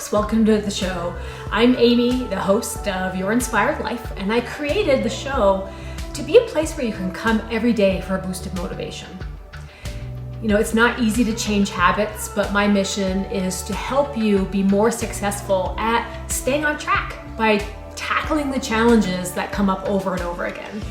folks, welcome to the show. I'm Amy, the host of Your Inspired Life, and I created the show to be a place where you can come every day for a boost of motivation. You know, it's not easy to change habits, but my mission is to help you be more successful at staying on track by tackling the challenges that come up over and over again.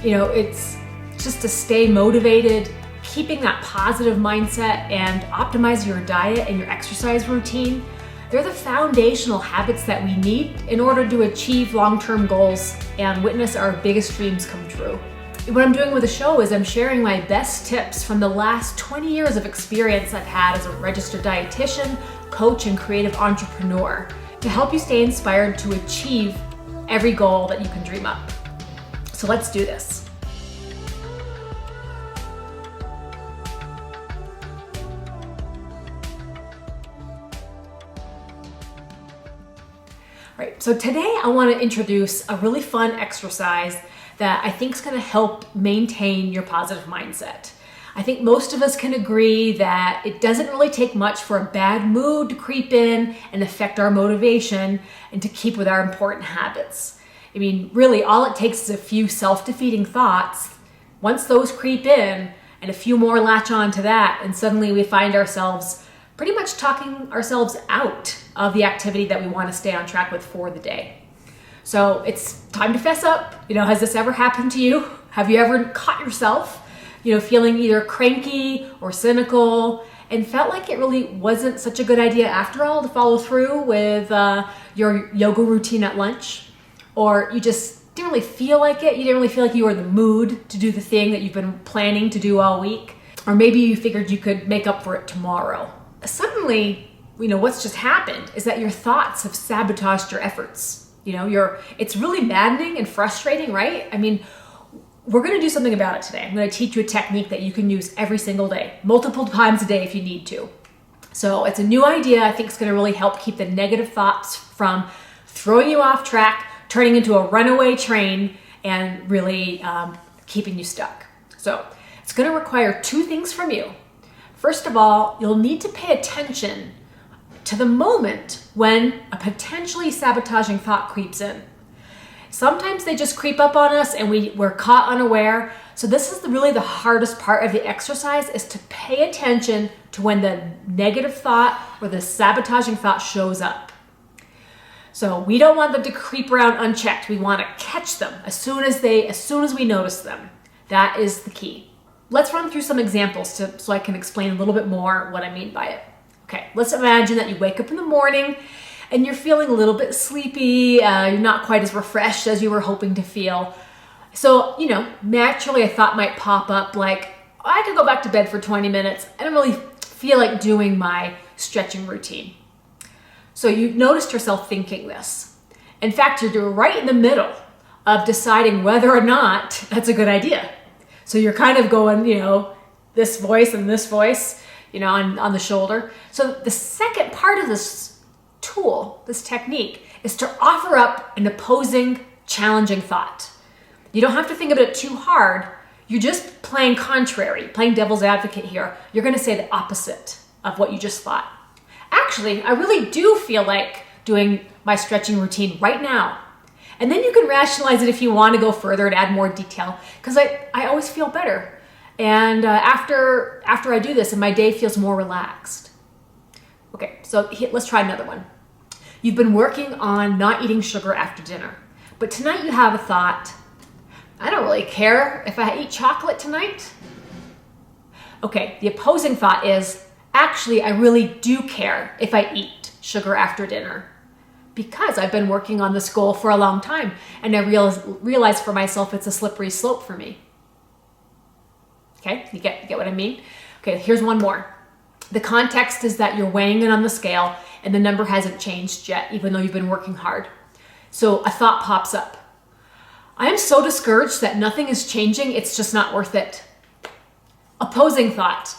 You know, it's just to stay motivated, keeping that positive mindset and optimize your diet and your exercise routine. They're the foundational habits that we need in order to achieve long-term goals and witness our biggest dreams come true. What I'm doing with the show is I'm sharing my best tips from the last 20 years of experience I've had as a registered dietitian, coach, and creative entrepreneur to help you stay inspired to achieve every goal that you can dream up. So let's do this. Right, so today I want to introduce a really fun exercise that I think is going to help maintain your positive mindset. I think most of us can agree that it doesn't really take much for a bad mood to creep in and affect our motivation and to keep with our important habits. I mean, really, all it takes is a few self-defeating thoughts. Once those creep in and a few more latch on to that, and suddenly we find ourselves pretty much talking ourselves out of the activity that we want to stay on track with for the day. So it's time to fess up. You know, has this ever happened to you? Have you ever caught yourself, feeling either cranky or cynical and felt like it really wasn't such a good idea after all to follow through with your yoga routine at lunch? Or you just didn't really feel like it? You didn't really feel like you were in the mood to do the thing that you've been planning to do all week? Or maybe you figured you could make up for it tomorrow. Suddenly, what's just happened is that your thoughts have sabotaged your efforts. It's really maddening and frustrating, right? I mean, we're going to do something about it today. I'm going to teach you a technique that you can use every single day, multiple times a day if you need to. So it's a new idea. I think it's going to really help keep the negative thoughts from throwing you off track, turning into a runaway train, and really keeping you stuck. So it's going to require two things from you. First of all, you'll need to pay attention to the moment when a potentially sabotaging thought creeps in. Sometimes they just creep up on us and we're caught unaware. So this is really the hardest part of the exercise, is to pay attention to when the negative thought or the sabotaging thought shows up. So we don't want them to creep around unchecked. We want to catch them as soon as we notice them. That is the key. Let's run through some examples so I can explain a little bit more what I mean by it. Okay, let's imagine that you wake up in the morning and you're feeling a little bit sleepy. You're not quite as refreshed as you were hoping to feel. So, naturally a thought might pop up like, I could go back to bed for 20 minutes. I don't really feel like doing my stretching routine. So you noticed yourself thinking this. In fact, you're right in the middle of deciding whether or not that's a good idea. So you're kind of going, this voice and this voice, on the shoulder. So the second part of this tool, this technique, is to offer up an opposing, challenging thought. You don't have to think of it too hard. You're just playing contrary, playing devil's advocate here. You're going to say the opposite of what you just thought. Actually, I really do feel like doing my stretching routine right now. And then you can rationalize it if you want to go further and add more detail, because I always feel better. And after I do this, and my day feels more relaxed. Okay, so let's try another one. You've been working on not eating sugar after dinner, but tonight you have a thought, I don't really care if I eat chocolate tonight. Okay, the opposing thought is, actually, I really do care if I eat sugar after dinner, because I've been working on this goal for a long time and I realize for myself it's a slippery slope for me. Okay, you get what I mean? Okay, here's one more. The context is that you're weighing it on the scale and the number hasn't changed yet, even though you've been working hard. So a thought pops up. I am so discouraged that nothing is changing, it's just not worth it. Opposing thought.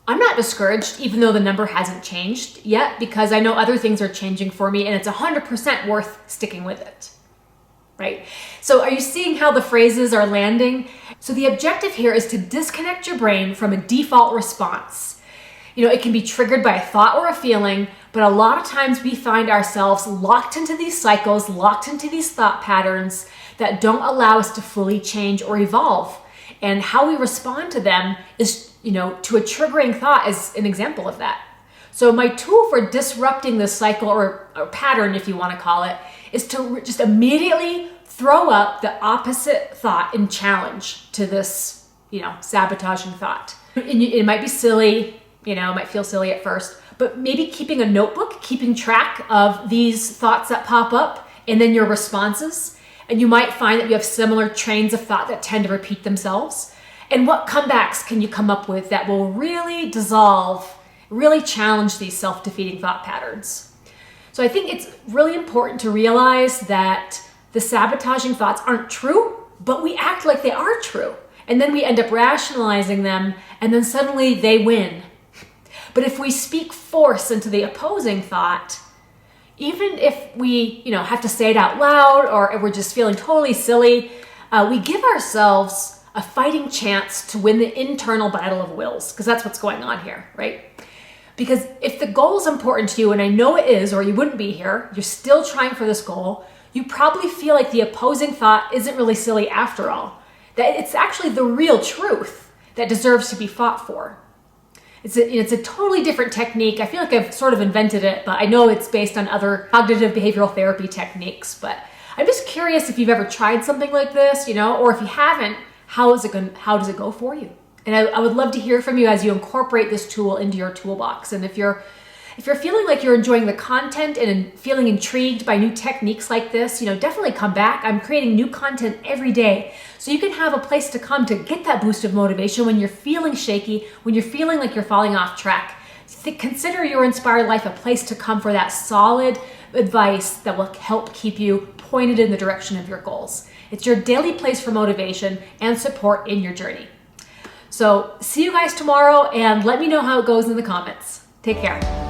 I'm not discouraged, even though the number hasn't changed yet, because I know other things are changing for me and it's 100% worth sticking with it, right? So are you seeing how the phrases are landing? So the objective here is to disconnect your brain from a default response. It can be triggered by a thought or a feeling, But a lot of times we find ourselves locked into these cycles, locked into these thought patterns that don't allow us to fully change or evolve. And how we respond to them is, to a triggering thought is an example of that. So my tool for disrupting this cycle or pattern, if you want to call it, is to just immediately throw up the opposite thought and challenge to this, sabotaging thought. It might be silly, it might feel silly at first, but maybe keeping a notebook, keeping track of these thoughts that pop up and then your responses. And you might find that you have similar trains of thought that tend to repeat themselves. And what comebacks can you come up with that will really dissolve, really challenge these self-defeating thought patterns? So I think it's really important to realize that the sabotaging thoughts aren't true, but we act like they are true. And then we end up rationalizing them, and then suddenly they win. But if we speak force into the opposing thought, even if we, have to say it out loud or if we're just feeling totally silly, we give ourselves a fighting chance to win the internal battle of wills, because that's what's going on here, right? Because if the goal is important to you, and I know it is, or you wouldn't be here, you're still trying for this goal, you probably feel like the opposing thought isn't really silly after all, that it's actually the real truth that deserves to be fought for. It's a totally different technique. I feel like I've sort of invented it, but I know it's based on other cognitive behavioral therapy techniques. But I'm just curious if you've ever tried something like this, or if you haven't, how does it go for you? And I would love to hear from you as you incorporate this tool into your toolbox. And if you're feeling like you're enjoying the content and feeling intrigued by new techniques like this, definitely come back. I'm creating new content every day, so you can have a place to come to get that boost of motivation when you're feeling shaky, when you're feeling like you're falling off track. Consider Your Inspired Life a place to come for that solid advice that will help keep you pointed in the direction of your goals. It's your daily place for motivation and support in your journey. So see you guys tomorrow, and let me know how it goes in the comments. Take care.